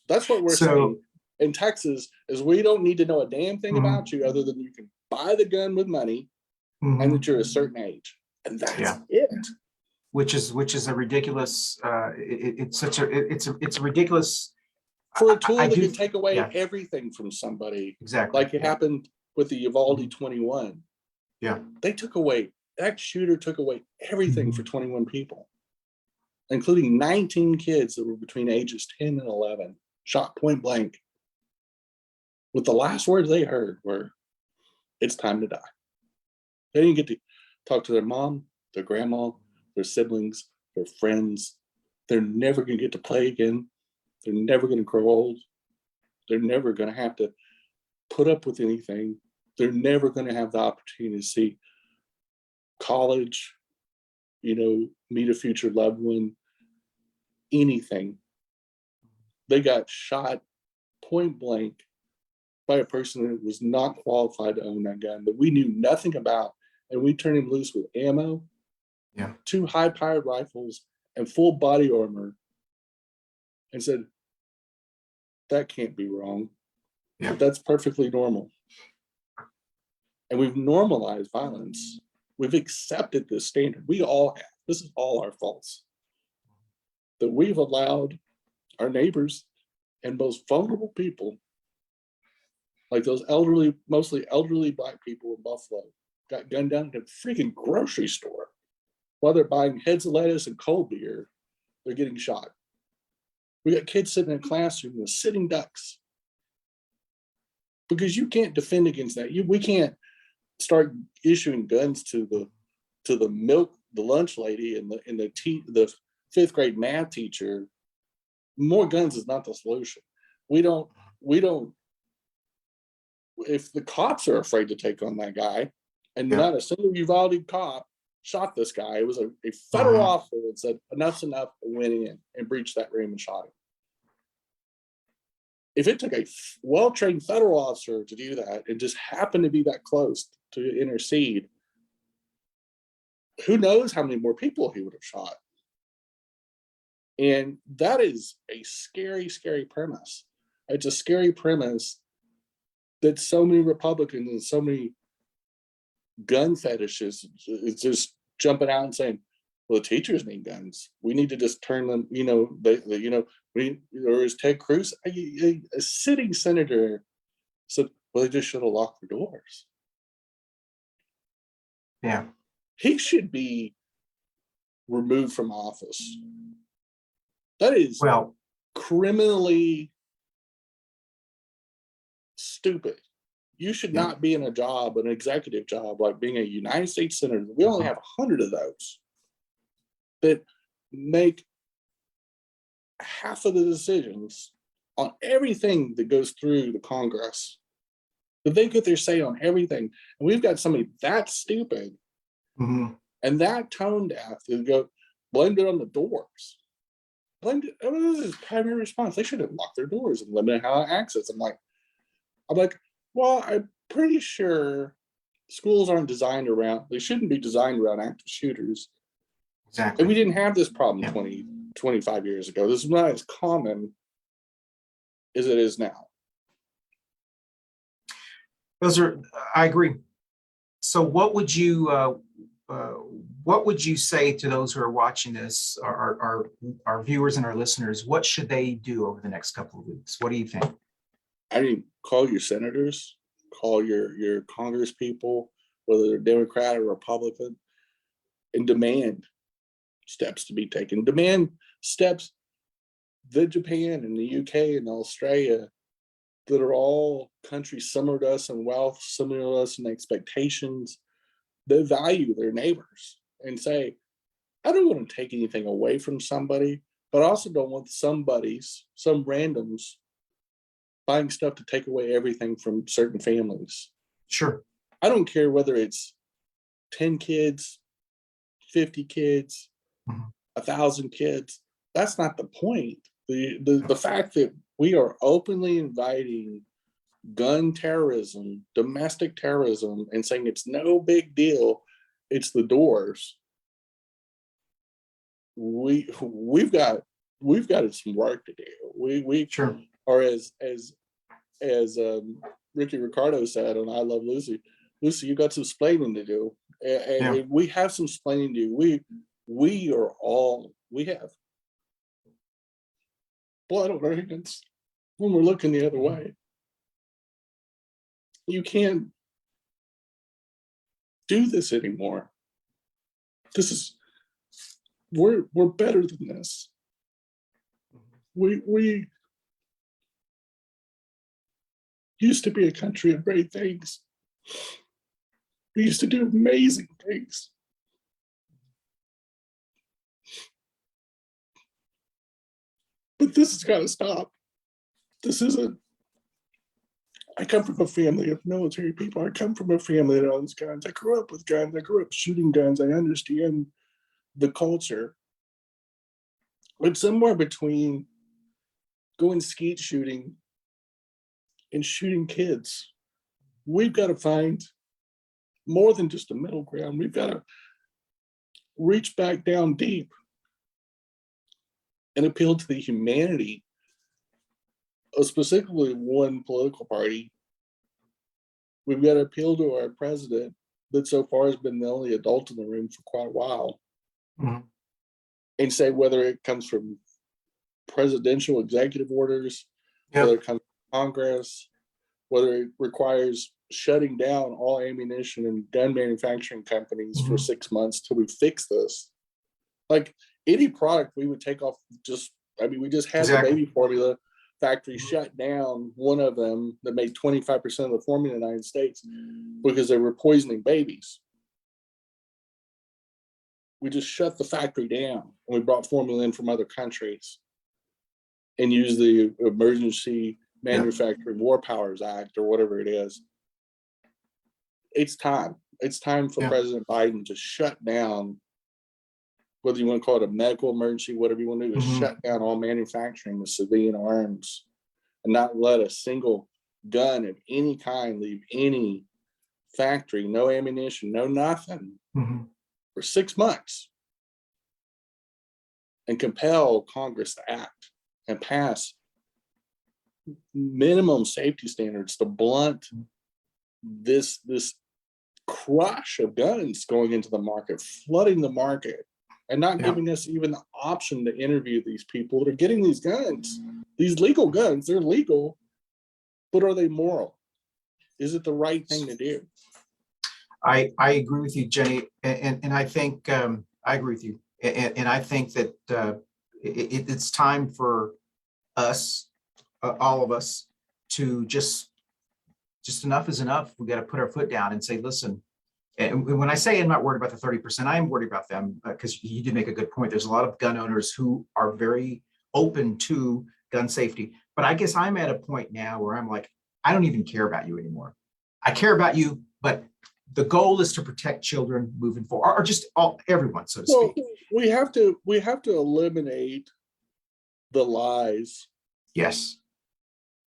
That's what we're saying in Texas, is we don't need to know a damn thing about you other than you can buy the gun with money and that you're a certain age. And that's it. Which is a ridiculous, it's a ridiculous. For a tool that can take away everything from somebody. Exactly. Like it happened with the Uvalde 21. Yeah. That shooter took away everything for 21 people, including 19 kids that were between ages 10 and 11, shot point blank. With the last words they heard were, it's time to die. They didn't get to talk to their mom, their grandma, their siblings, their friends. They're never going to get to play again. They're never going to grow old. They're never going to have to put up with anything. They're never going to have the opportunity to see college, meet a future loved one, anything. They got shot point blank by a person that was not qualified to own that gun, that we knew nothing about, and we turned him loose with ammo, Yeah. 2 high-powered rifles, and full body armor, and said, that can't be wrong. Yeah. That's perfectly normal. And we've normalized violence. We've accepted this standard. We all have. This is all our faults. That we've allowed our neighbors and most vulnerable people, like those elderly, mostly elderly Black people in Buffalo, got gunned down at a freaking grocery store. While they're buying heads of lettuce and cold beer, they're getting shot. We got kids sitting in a classroom with sitting ducks. Because you can't defend against that. We can't start issuing guns to the lunch lady and the 5th grade math teacher. More guns is not the solution. We don't, if the cops are afraid to take on that guy, and not a single Uvalde cop shot this guy, it was a federal officer that said enough's enough and went in and breached that room and shot him. If it took a well-trained federal officer to do that and just happened to be that close to intercede, who knows how many more people he would have shot. And that is a scary, scary premise. It's a scary premise that so many Republicans and so many gun fetishes is just jumping out and saying, well, the teachers need guns. We need to just turn them, or as Ted Cruz, a sitting senator said, well, they just should have locked the doors. Yeah. He should be removed from office. That is criminally stupid. You should not be in a job, an executive job, like being a United States senator. We only have 100 of those that make half of the decisions on everything that goes through the Congress. That they get their say on everything. And we've got somebody that stupid and that tone deaf to go blame it on the doors. Blamed it. I mean, this is primary response. They should have locked their doors and limited how I access. I'm like, well, I'm pretty sure schools aren't designed around, they shouldn't be designed around active shooters. Exactly. And we didn't have this problem 25 years ago. This is not as common as it is now. I agree. So what would you say to those who are watching this, our viewers and our listeners? What should they do over the next couple of weeks? What do you think? I mean, call your senators, call your Congress people, whether they're Democrat or Republican, and demand steps to be taken. Demand steps that Japan and the UK and Australia, that are all countries similar to us in wealth, similar to us in expectations, they value their neighbors and say, I don't want to take anything away from somebody, but I also don't want some randoms buying stuff to take away everything from certain families. Sure. I don't care whether it's 10 kids, 50 kids, 1,000 kids. That's not the point. The fact that we are openly inviting gun terrorism, domestic terrorism, and saying it's no big deal, it's the doors. We've got some work to do. We sure. Or as Ricky Ricardo said on I Love Lucy, you got some splaining to do. And we have some splaining to do. We have blood on our hands when we're looking the other way. You can't do this anymore. We're better than this. We used to be a country of great things. We used to do amazing things. But this has got to stop. This isn't. I come from a family of military people. I come from a family that owns guns. I grew up with guns. I grew up shooting guns. I understand the culture. But somewhere between going skeet shooting and shooting kids. We've got to find more than just a middle ground. We've got to reach back down deep and appeal to the humanity of specifically one political party. We've got to appeal to our president that so far has been the only adult in the room for quite a while, and say whether it comes from presidential executive orders, whether it comes from Congress, whether it requires shutting down all ammunition and gun manufacturing companies for 6 months till we fix this. Like any product we would take off, we just had the baby formula factory shut down, one of them that made 25% of the formula in the United States because they were poisoning babies. We just shut the factory down and we brought formula in from other countries and used the Emergency Manufacturing War Powers Act or whatever it is. It's time. It's time for President Biden to shut down, whether you want to call it a medical emergency, whatever you want to do, is shut down all manufacturing of civilian arms and not let a single gun of any kind leave any factory, no ammunition, no nothing, for 6 months, and compel Congress to act and pass minimum safety standards to blunt this crush of guns going into the market, flooding the market, and not giving us even the option to interview these people that are getting these guns, these legal guns. They're legal, but are they moral? Is it the right thing to do? I agree with you, Jenny, and I think I agree with you, and I think that it's time for us, all of us, to just enough is enough. We got to put our foot down and say, listen. And when I say I'm not worried about the 30%, I am worried about them, because you did make a good point. There's a lot of gun owners who are very open to gun safety. But I guess I'm at a point now where I'm like, I don't even care about you anymore. I care about you, but the goal is to protect children moving forward, or just everyone, so to speak. We have to eliminate the lies. Yes.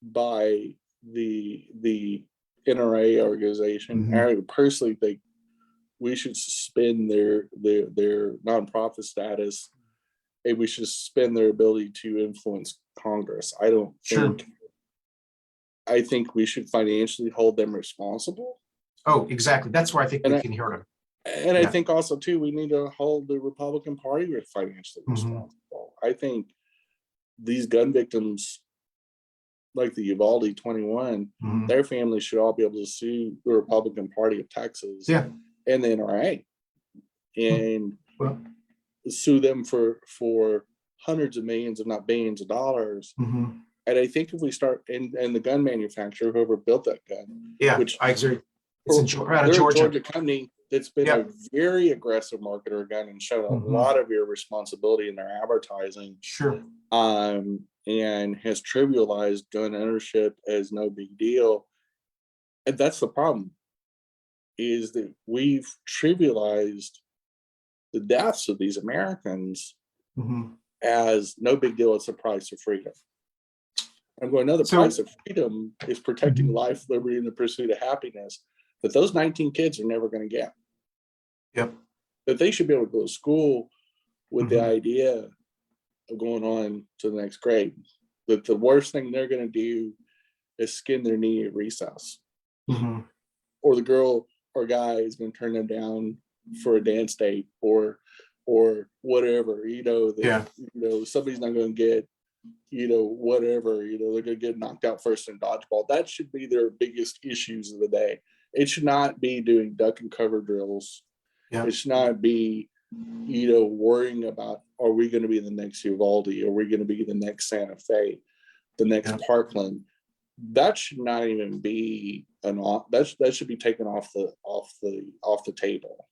By the NRA organization. I personally think we should suspend their nonprofit status, and we should suspend their ability to influence Congress. I don't think. I think we should financially hold them responsible. Oh, exactly. That's where I think we can hear them. And I think also too, we need to hold the Republican Party financially responsible. I think these gun victims, like the Uvalde 21, their families should all be able to sue the Republican Party of Texas and the NRA and sue them for hundreds of millions, if not billions of dollars. And I think if we start, and the gun manufacturer, whoever built that gun, which I agree, it's out of Georgia. Georgia company that's been a very aggressive marketer of gun and shown a lot of irresponsibility in their advertising. And has trivialized gun ownership as no big deal. And that's the problem, is that we've trivialized the deaths of these Americans as no big deal. It's the price of freedom. I'm going, no, the price of freedom is protecting life, liberty, and the pursuit of happiness that those 19 kids are never going to get. That they should be able to go to school with the idea of going on to the next grade. That the worst thing they're going to do is skin their knee at recess, or the girl or guy is going to turn them down for a dance date, or whatever. Somebody's not going to get, whatever. They're going to get knocked out first in dodgeball. That should be their biggest issues of the day. It should not be doing duck and cover drills. It should not be worrying about, are we going to be the next Uvalde? Are we going to be the next Santa Fe, the next Parkland? That should not even be that should be taken off the table.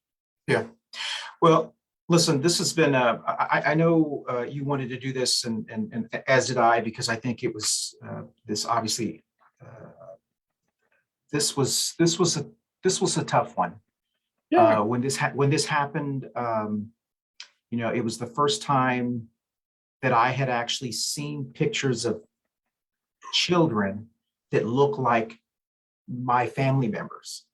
Well, listen, this has been I know you wanted to do this, and as did I, because I think it was this obviously this was a tough one. When this happened, it was the first time that I had actually seen pictures of children that look like my family members.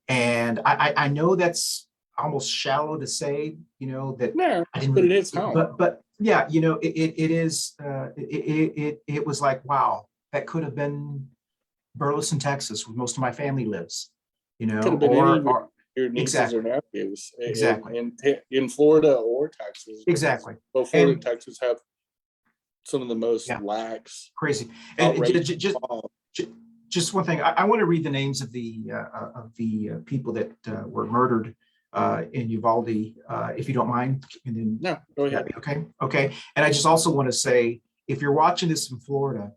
And I know that's almost shallow to say, that No, I didn't but it really, is home. but yeah, it is, it was like, wow, that could have been Burleson, Texas, where most of my family lives, Could have been any of or your nieces or exactly, nephews exactly, in Florida or Texas. exactly. Well, Florida and And Texas have some of the most yeah, lax, crazy. And outrageous laws. just one thing, I want to read the names of the people that were murdered in Uvalde, if you don't mind. And then No, go that'd ahead. be okay. Okay. And I just also want to say, if you're watching this in Florida,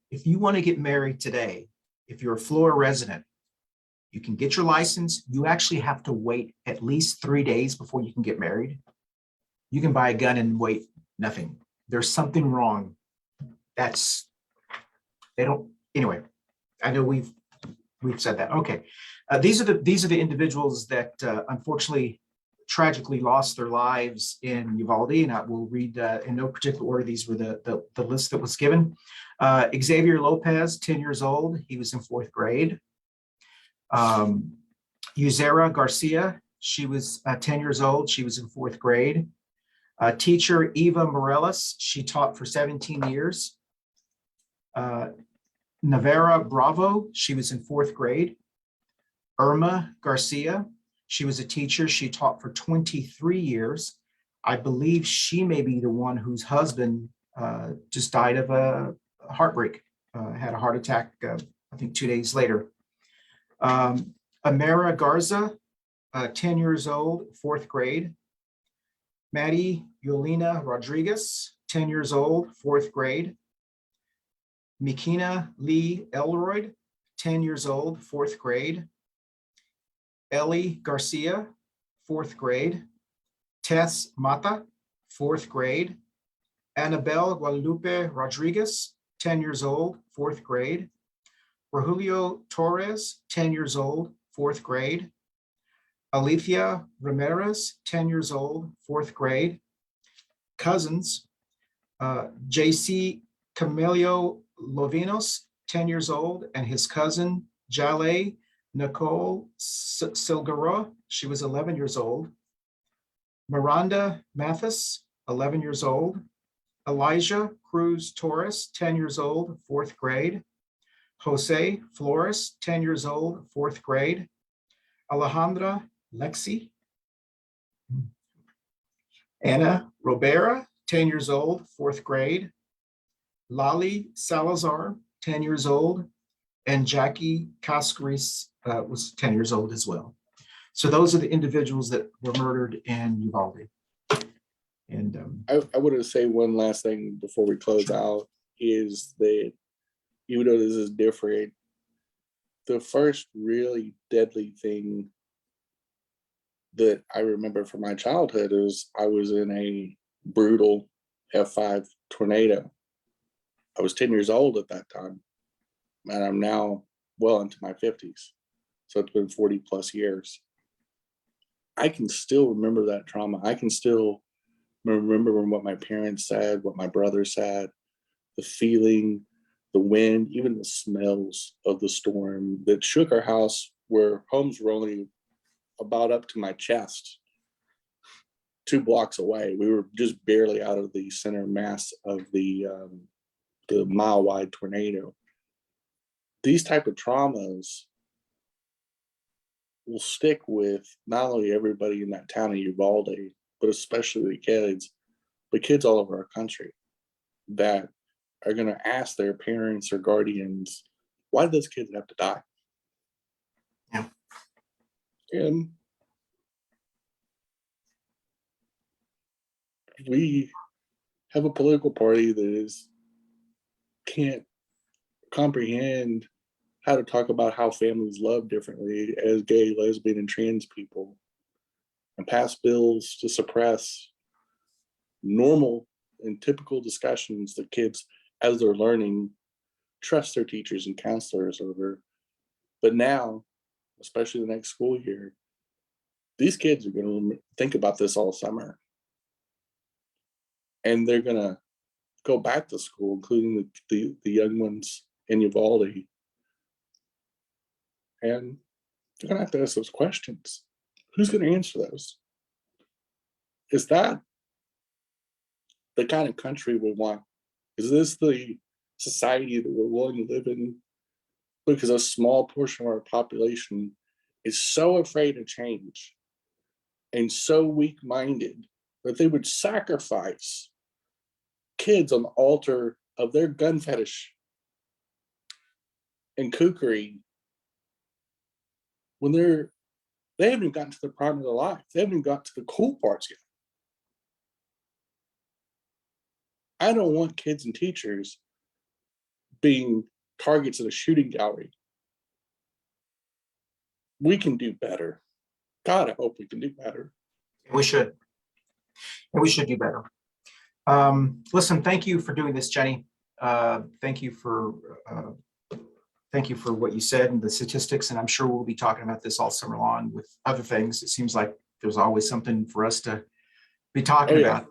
if you want to get married today, if you're a Florida resident, you can get your license. You actually have to wait at least 3 days before you can get married. You can buy a gun and wait nothing. There's something wrong. They don't, anyway, I know we've said that. Okay. These are the individuals that unfortunately tragically lost their lives in Uvalde, and I will read in no particular order. These were the list that was given. Xavier Lopez, 10 years old. He was in 4th grade. Uzera Garcia, she was 10 years old. She was in 4th grade. Teacher Eva Morales, she taught for 17 years. Navarra Bravo, she was in 4th grade. Irma Garcia, she was a teacher. She taught for 23 years. I believe she may be the one whose husband just died of a heartbreak, had a heart attack, I think 2 days later. Amara Garza, 10 years old, 4th grade. Maddie Yolina Rodriguez, 10 years old, 4th grade. Mikina Lee Elroyd, 10 years old, 4th grade. Ellie Garcia, 4th grade. Tess Mata, 4th grade. Annabelle Guadalupe Rodriguez, 10 years old, 4th grade. Rogelio Torres, 10 years old, 4th grade. Alicia Ramirez, 10 years old, 4th grade. Cousins, JC Camilio Lovinos, 10 years old, and his cousin, Jale Nicole Silgaro, she was 11 years old. Miranda Mathis, 11 years old. Elijah Cruz Torres, 10 years old, 4th grade. Jose Flores, 10 years old, 4th grade. Alejandra Lexi. Anna Robera, 10 years old, 4th grade. Lali Salazar, 10 years old. And Jackie Cascaris was 10 years old as well. So those are the individuals that were murdered in Uvalde. And I want to say one last thing before we close out is that even though this is different, the first really deadly thing that I remember from my childhood is I was in a brutal F5 tornado. I was 10 years old at that time, and I'm now well into my 50s. So it's been 40 plus years. I can still remember that trauma. I can still remember what my parents said, what my brother said, the feeling, the wind, even the smells of the storm that shook our house, where homes were only about up to my chest, 2 blocks away. We were just barely out of the center mass of the mile-wide tornado. These type of traumas will stick with not only everybody in that town of Uvalde, but especially the kids, but kids all over our country that are going to ask their parents or guardians, why did those kids have to die? Yeah. And we have a political party that can't comprehend how to talk about how families love differently as gay, lesbian, and trans people, and pass bills to suppress normal and typical discussions that kids, as they're learning, trust their teachers and counselors over. But now, especially the next school year, these kids are going to think about this all summer. And they're going to go back to school, including the young ones in Uvalde. And they're going to have to ask those questions. Who's going to answer those? Is that the kind of country we want? Is this the society that we're willing to live in? Because a small portion of our population is so afraid of change and so weak-minded that they would sacrifice kids on the altar of their gun fetish and kookery when they haven't even gotten to the prime of their life. They haven't even got to the cool parts yet. I don't want kids and teachers being targets at a shooting gallery. We can do better. God, I hope we can do better. We should. And we should do better. Listen, thank you for doing this, Jenny. Thank you for what you said and the statistics. And I'm sure we'll be talking about this all summer long with other things. It seems like there's always something for us to be talking about.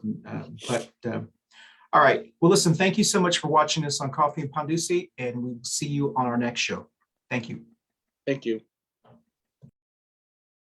All right. Well, listen, thank you so much for watching us on Coffee and Pan Dulce, and we'll see you on our next show. Thank you. Thank you.